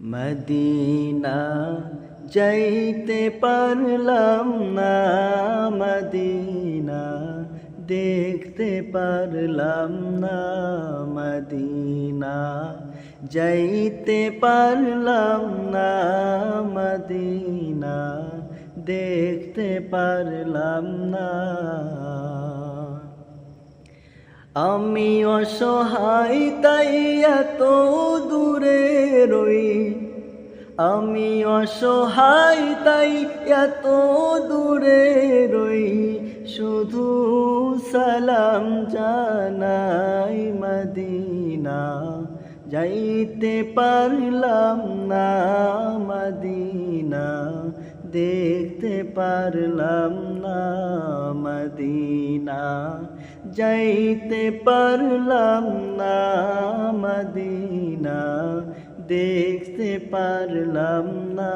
Medina যাইতে পারলাম না, মদিনা দেখতে পারলাম না, মদিনা যাইতে পারলাম না, মদিনা দেখতে পারলাম না। আমি অসহায় তাই এত দূরে রই, আমি অসহায় তাই এত দূরে রই, শুধু সালাম জানাই মদিনা যাইতে পারলাম না, মদিনা দেখতে পারলাম না, মদিনা যাইতে পারলাম না, মদিনা দেখতে পারলাম না।